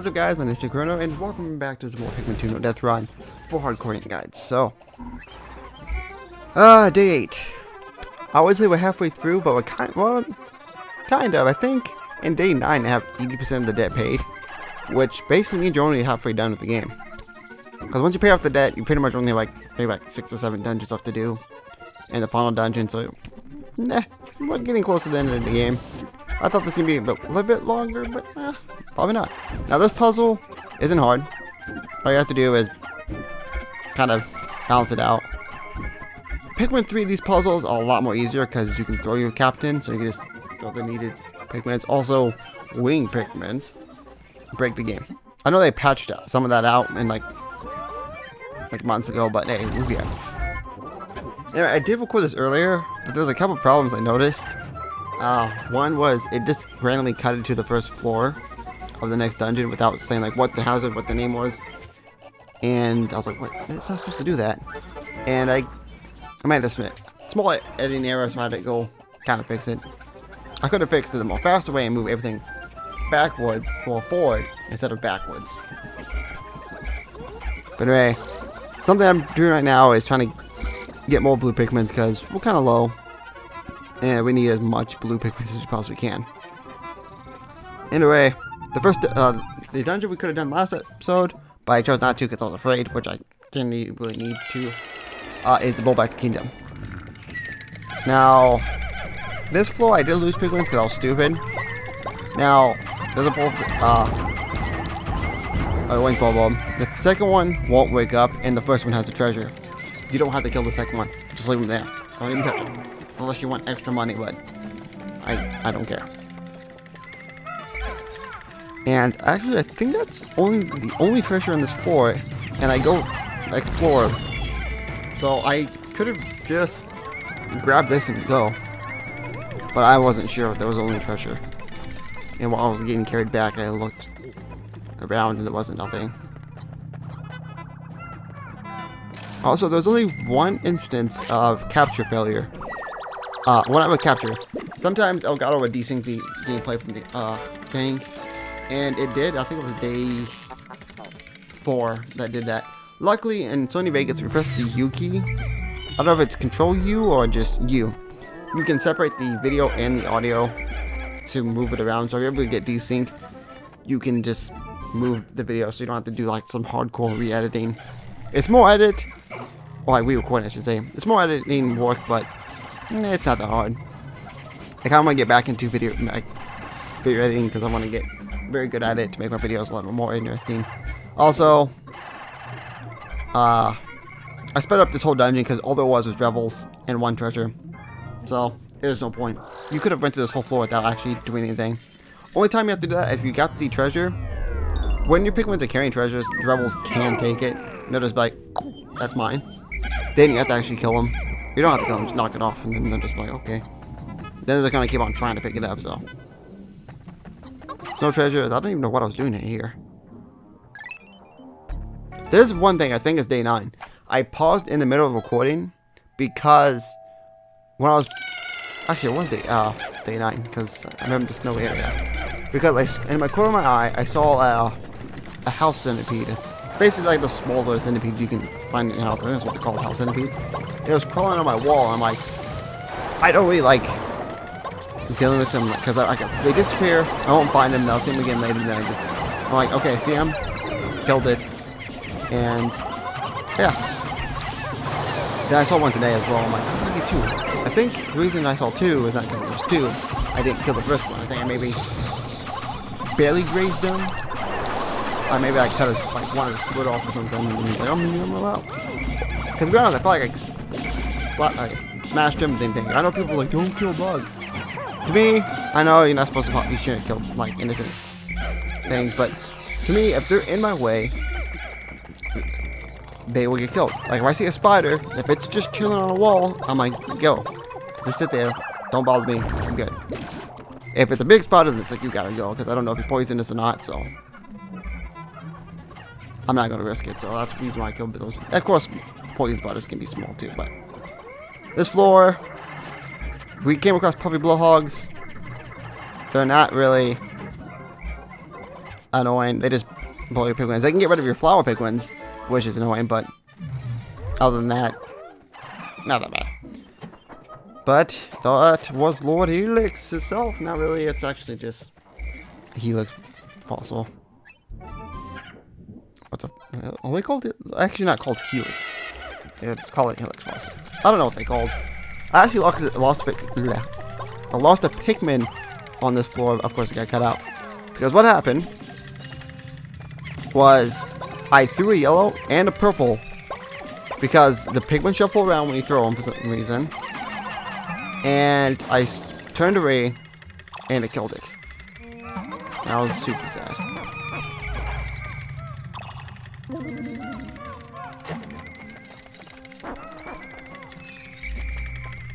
What's up guys, my name is Hardcorian and welcome back to some more Pikmin 2 No Death Run for Hardcorian guides. So, day 8. I would say we're halfway through, but we're kind of. I think in day 9 I have 80% of the debt paid, which basically means you're only halfway done with the game. Because once you pay off the debt, you pretty much only have maybe like 6 or 7 dungeons left to do in the final dungeon, so we're getting close to the end of the game. I thought this was going to be a little bit longer, but probably not. Now this puzzle isn't hard. All you have to do is kind of balance it out. Pikmin 3, these puzzles are a lot more easier because you can throw your captain, so you can just throw the needed Pikmins. Also, wing Pikmins break the game. I know they patched some of that out in like months ago, but hey, who cares? Anyway, I did record this earlier, but there's a couple problems I noticed. One was it just randomly cut it to the first floor of the next dungeon without saying like what the hazard, what the name was, and I was like, what? It's not supposed to do that. And I might have submit small editing error, so I had to go kind of fix it. I could have fixed it the more faster way and move everything backwards or forward instead of backwards. But anyway, something I'm doing right now is trying to get more blue Pikmin because we're kind of low. And we need as much blue Pikmin as we possibly can. Anyway, the first the dungeon we could have done last episode, but I chose not to because I was afraid, which I didn't really need to, is the Bulblax Kingdom. Now, this floor I did lose Pikmin because I was stupid. Now, there's a wing bulb. The second one won't wake up, and the first one has the treasure. You don't have to kill the second one. Just leave them there. Don't even touch it. Unless you want extra money, but I don't care. And actually, I think that's the only treasure on this floor, and I go explore. So I could have just grabbed this and go, but I wasn't sure if there was only treasure. And while I was getting carried back, I looked around and there wasn't nothing. Also, there's only one instance of capture failure. When I would capture, sometimes Elgato would desync the gameplay from the thing, and it did. I think it was day 4 that did that. Luckily, in Sony Vegas, if you press the U key, I don't know if it's Control U or just U, you can separate the video and the audio to move it around. So if you're able to get desync, you can just move the video, so you don't have to do like some hardcore re-editing. It's more edit, or like re-recording, I should say. It's more editing work, but it's not that hard. I kind of want to get back into video editing because I want to get very good at it to make my videos a lot more interesting. Also, I sped up this whole dungeon because all there was Revels and 1 treasure. So, there's no point. You could have went through this whole floor without actually doing anything. Only time you have to do that if you got the treasure. When your Pikmin are carrying treasures, the Rebels can take it. They'll just be like, that's mine. Then you have to actually kill them. You don't have to kill them, just knock it off, and then they're just like, okay. Then they're gonna keep on trying to pick it up, so. No treasure. I don't even know what I was doing here. There's one thing, I think it's day 9. I paused in the middle of recording because when I was, actually it was day 9, because I remember the snow area. Because in my corner of my eye, I saw a house centipede. Basically like the smaller centipedes you can find in your house. I think that's what they call house centipedes. It was crawling on my wall. I'm like, I don't really like dealing with them because they disappear. I won't find them. I'll see them again later. And then I'm like, okay, see them, killed it, and yeah. Then I saw one today as well. I'm like, I'm gonna get 2. I think the reason I saw 2 is not because there was 2. I didn't kill the first one. I think I maybe barely grazed them. Or maybe I cut one of his foot off or something, and he's like, I'm out. Because to be honest, I felt like I smashed him and didn't think. I know people are like, don't kill bugs. To me, I know you're not supposed to, you shouldn't kill like innocent things, but to me, if they're in my way, they will get killed. Like if I see a spider, if it's just chilling on a wall, I'm like, go. Just sit there, don't bother me, I'm good. If it's a big spider, then it's like, you gotta go, because I don't know if you're poisonous or not, so I'm not gonna risk it. So that's the reason why I killed those. Of course, poison spiders can be small too, but this floor, we came across puppy blowhogs. They're not really annoying. They just blow your Piglins. They can get rid of your flower Piglins, which is annoying, but other than that, not that bad. But that was Lord Helix itself. Not really, it's actually just a Helix fossil. Are they called it? Actually not called Helix. Yeah, just call it Helix fossil. I don't know what they called. I actually lost a Pikmin on this floor. Of course it got cut out. Because what happened was I threw a yellow and a purple because the Pikmin shuffle around when you throw them for some reason. And I turned away and it killed it. And I was super sad.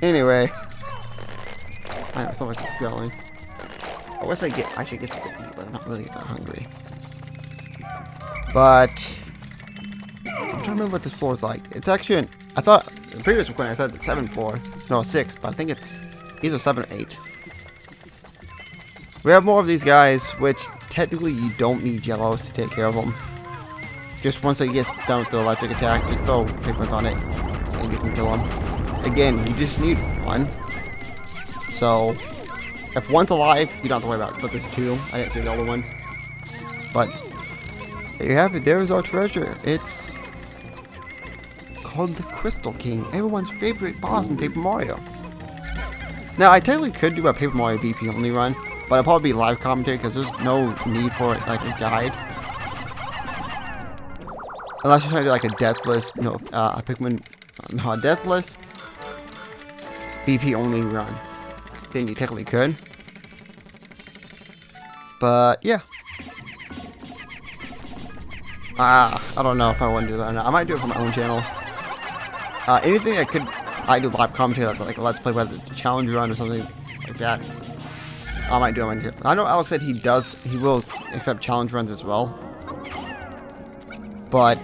Anyway, I know so much is going. I wish I should get something to eat, but I'm not really that hungry. But I'm trying to remember what this floor is like. It's actually I thought the previous recording I said it's 7th floor. No, 6, but I think it's either 7 or 8. We have more of these guys, which technically you don't need yellows to take care of them. Just once they get done with the electric attack, just throw Pikmin on it, and you can kill them. Again, you just need one. So, if one's alive, you don't have to worry about it. But there's 2. I didn't see the other one. But, there you have it. There's our treasure. It's called the Crystal King. Everyone's favorite boss in Paper Mario. Now, I technically could do a Paper Mario BP only run. But it'll probably be live commentary because there's no need for it, like a guide. Unless you're trying to do like a deathless, a Pikmin, no, a deathless BP only run. Then you technically could. But yeah. I don't know if I want to do that or not. I might do it for my own channel. Anything I do live commentary, like a Let's Play, whether it's a challenge run or something like that. I might do it on here. I know Alex said he will accept challenge runs as well. But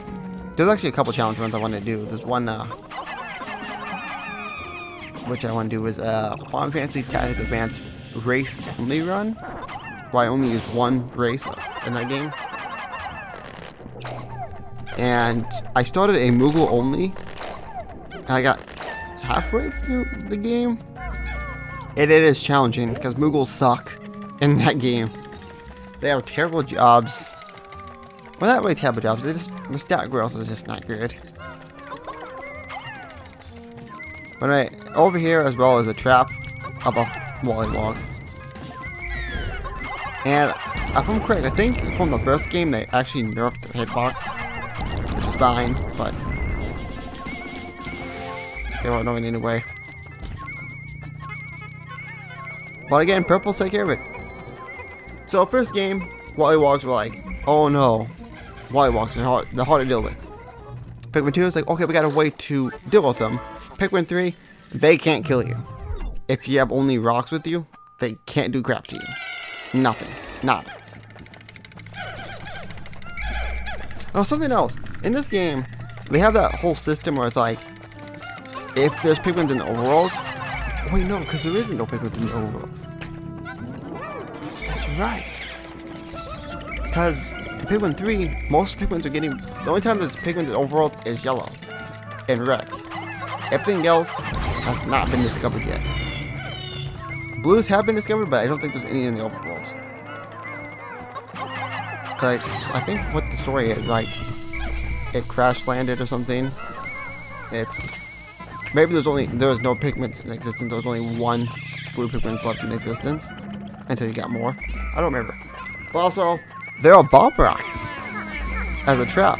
there's actually a couple challenge runs I want to do. There's one which I want to do is Final Fantasy Tactics Advance race only run, where I only use one race in that game. And I started a Moogle only, and I got halfway through the game. It is challenging because Moogles suck in that game. They have terrible jobs. Well, not really terrible jobs. The stat growth is just not good. But right, over here as well is a trap of a Wollywog. And if I'm correct, I think from the first game they actually nerfed the hitbox, which is fine, but they were annoying anyway. But again, purples take care of it. So first game, Wollywogs were like, oh no, Wollywogs are they're hard to deal with. Pikmin 2 is like, okay, we got a way to deal with them. Pikmin 3, they can't kill you. If you have only rocks with you, they can't do crap to you. Nothing. Nada. Oh, something else. In this game, they have that whole system where it's like, if there's Pikmin in the overworld, wait, no, because there isn't no Pikmin in the overworld. That's right. Because in Pikmin 3, most Pikmins are getting... The only time there's Pikmin in the overworld is yellow and reds. Everything else has not been discovered yet. Blues have been discovered, but I don't think there's any in the overworld. Like, I think what the story is, like, it crash landed or something. It's... Maybe there was no Pikmin in existence. There was only one blue Pikmin left in existence until you got more. I don't remember. But also, there are bomb rocks as a trap.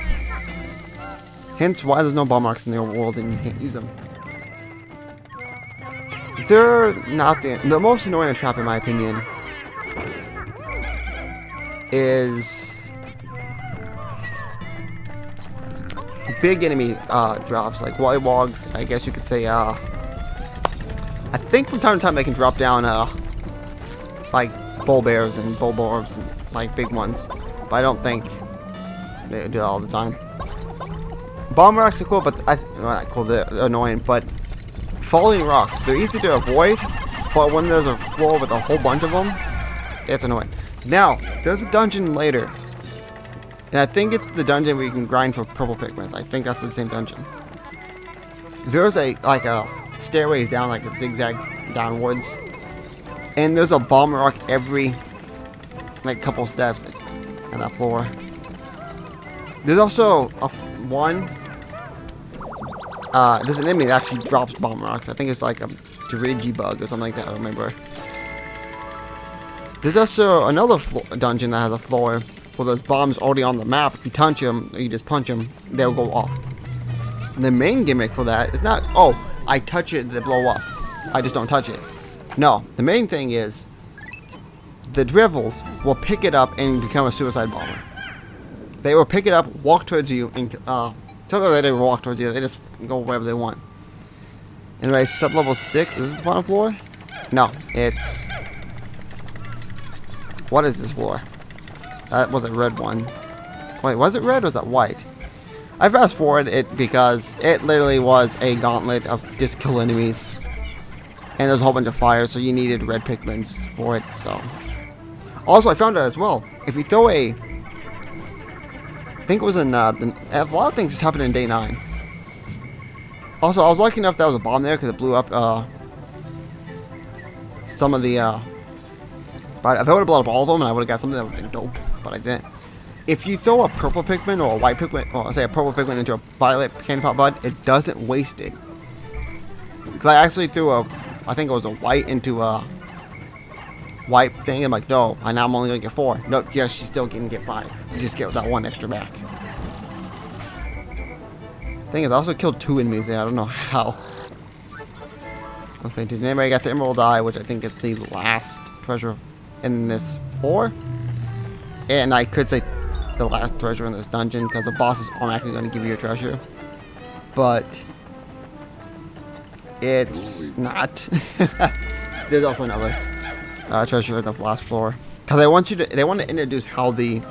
Hence why there's no bomb rocks in the overworld and you can't use them. They're not the most annoying trap in my opinion is big enemy drops, like Wollywogs. I guess you could say, I think from time to time they can drop down, like Bulbears and Bulborbs and like big ones, but I don't think they do that all the time. Bomb rocks are cool, but well, not cool, they're annoying, but falling rocks, they're easy to avoid, but when there's a floor with a whole bunch of them, it's annoying. Now, there's a dungeon later And I think it's the dungeon where you can grind for purple Pikmin. I think that's the same dungeon. There's a stairways down, like a zigzag downwards. And there's a bomb rock every like couple steps on that floor. There's also there's an enemy that actually drops bomb rocks. I think it's like a Dirigi bug or something like that, I remember. There's also another dungeon that has a floor where there's bombs already on the map. If you touch them, or you just punch them, they'll go off. And the main gimmick for that is not, oh, I touch it, they blow up. I just don't touch it. No, the main thing is the dribbles will pick it up and become a suicide bomber. They will pick it up, walk towards you, and sometimes they don't walk towards you, they just go wherever they want. Anyway, sub-level 6, is this the final floor? No, it's... What is this floor? That was a red one. Wait, was it red or was that white? I fast forward it because it literally was a gauntlet of just kill enemies. And there's a whole bunch of fire, so you needed red Pikmins for it, so. Also, I found out as well, if you throw a... I think it was in, a lot of things just happened in day 9. Also, I was lucky enough that was a bomb there because it blew up, some of the, but if I would have blown up all of them, and I would have got something that would have been dope, but I didn't. If you throw a purple Pikmin or a white Pikmin, well, say a purple Pikmin into a violet candy pop bud, it doesn't waste it. Because I actually threw I think it was a white into a white thing. I'm like, no, now I'm only going to get 4. Nope, yes, you still can get 5. You just get that 1 extra back. Thing is, I also killed 2 enemies there. I don't know how. Okay, did anybody get the Emerald Eye, which I think is the last treasure in this floor? And I could say the last treasure in this dungeon because the bosses aren't actually going to give you a treasure. But it's not. There's also another treasure in the last floor because they want to introduce how the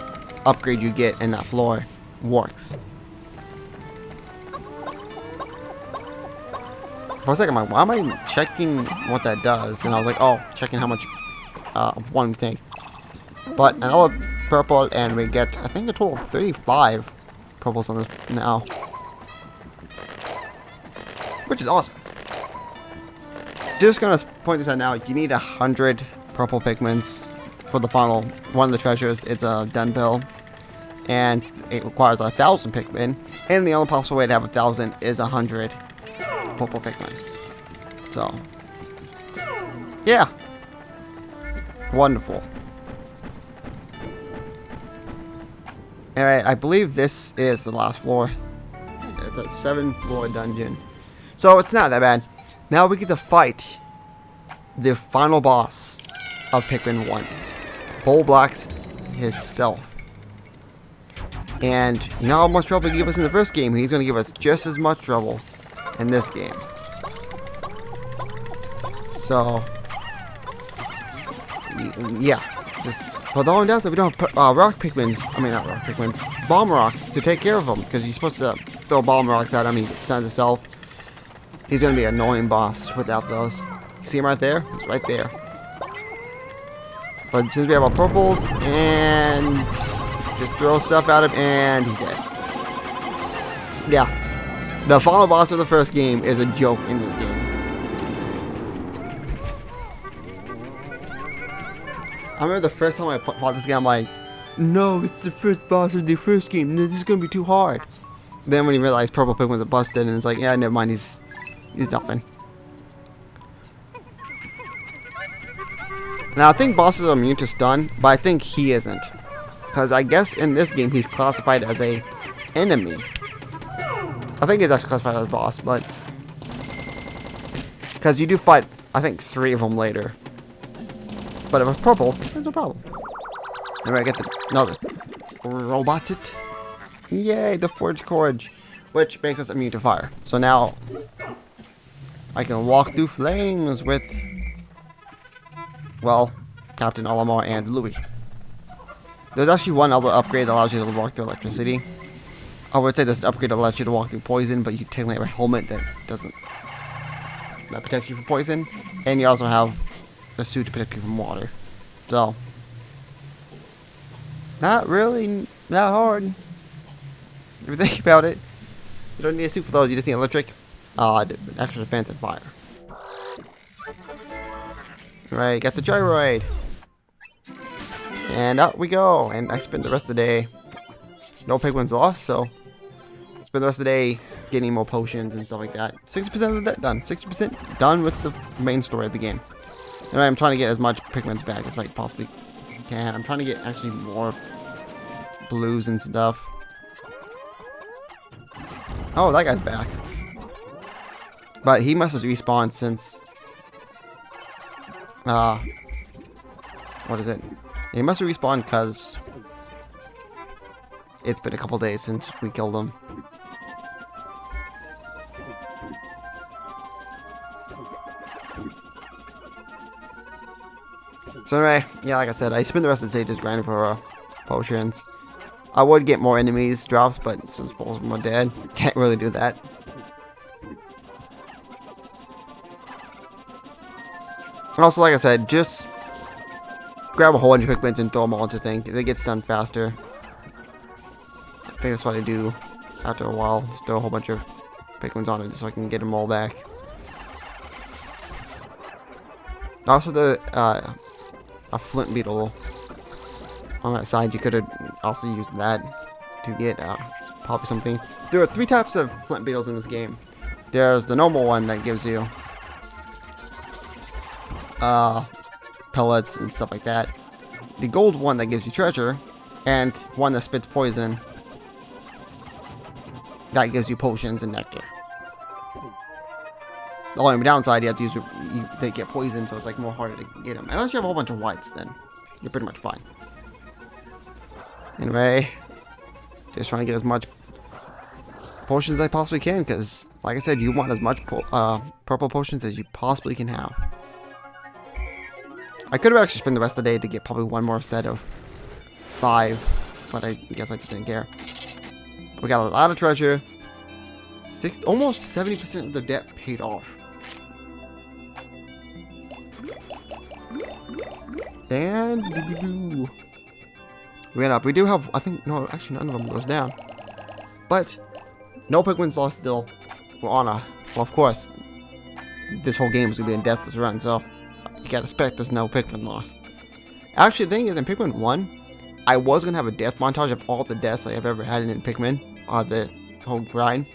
upgrade you get in that floor works. For a second, I'm like, why am I checking what that does? And I was like, oh, checking how much of one thing. But another purple, and we get, I think, a total of 35 purples on this now. Which is awesome. Just gonna point this out now, you need 100 purple Pikmins for the final one of the treasures. It's a dun pill. And it requires 1,000 Pikmin. And the only possible way to have 1,000 is 100 purple Pikmins. So, yeah. Wonderful. Alright, I believe this is the last floor. It's a 7-floor dungeon. So it's not that bad. Now we get to fight the final boss of Pikmin 1. Bulblax himself. And you know how much trouble he gave us in the first game? He's going to give us just as much trouble in this game. So, yeah. Just put all down so we don't have rock Pikmins. I mean, not rock Pikmins. Bomb rocks to take care of them. Because you're supposed to throw bomb rocks at him. He stuns himself. He's going to be an annoying boss without those. You see him right there? He's right there. But since we have our purples, and just throw stuff at him, and he's dead. Yeah. The final boss of the first game is a joke in this game. I remember the first time I fought this game, I'm like, no, it's the first boss of the first game. No, this is going to be too hard. Then when you realize purple Pikmins are busted, and it's like, yeah, never mind, he's nothing. Now, I think bosses are immune to stun, but I think he isn't. Because I guess in this game, he's classified as a enemy. I think he's actually classified as a boss, but... Because you do fight, I think, 3 of them later. But if it's purple, there's no problem. Anyway, I get another robot it. Yay, the Forge Courage. Which makes us immune to fire. So now, I can walk through flames with... Well, Captain Olimar and Louis. There's actually one other upgrade that allows you to walk through electricity. I would say this upgrade allows you to walk through poison, but you technically have a helmet that protects you from poison. And you also have a suit to protect you from water. So, not really not hard. If you think about it, you don't need a suit for those. You just need electric, extra defense, and fire. Right, got the gyroid. And out we go. And I spent the rest of the day. No Pikmin's lost, so spend the rest of the day getting more potions and stuff like that. 60% of that done. 60% done with the main story of the game. And I'm trying to get as much Pikmin's back as I possibly can. I'm trying to get actually more blues and stuff. Oh, that guy's back. But he must have respawned since... what is it? He must have respawned because it's been a couple days since we killed him. So anyway, yeah, like I said, I spent the rest of the day just grinding for potions. I would get more enemies drops, but since both of them are dead, can't really do that. Also, like I said, just grab a whole bunch of Pikmin and throw them all into things. It gets done faster. I think that's what I do after a while. Just throw a whole bunch of Pikmin on it just so I can get them all back. Also, a flint beetle on that side, you could have also used that to get probably something. There are 3 types of flint beetles in this game. There's the normal one that gives you pellets and stuff like that. The gold one that gives you treasure, and one that spits poison that gives you potions and nectar. The only downside, you have to use they get poisoned, so it's like more harder to get them. Unless you have a whole bunch of whites, then you're pretty much fine. Anyway, just trying to get as much potions as I possibly can, because like I said, you want as much purple potions as you possibly can have. I could have actually spent the rest of the day to get probably one more set of 5, but I guess I just didn't care. We got a lot of treasure. Almost 70% of the debt paid off. And we went up. We do have, I think, no, actually none of them goes down. But no Pikmin's lost still. We're on a, well, of course, this whole game is going to be a deathless run, so you gotta expect there's no Pikmin lost. Actually, the thing is, in Pikmin 1, I was going to have a death montage of all the deaths I have ever had in Pikmin, the whole grind.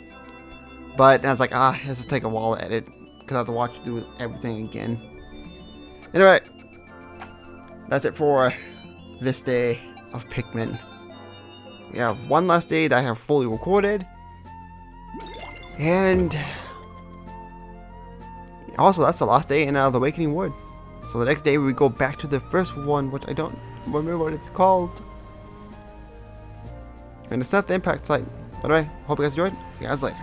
But I was like, it has to take a while to edit, because I have to watch do everything again. Anyway, that's it for this day of Pikmin. We have one last day that I have fully recorded. And also, that's the last day in the Awakening Wood. So the next day we go back to the first one, which I don't remember what it's called. And it's not the impact site. But anyway, hope you guys enjoyed. See you guys later.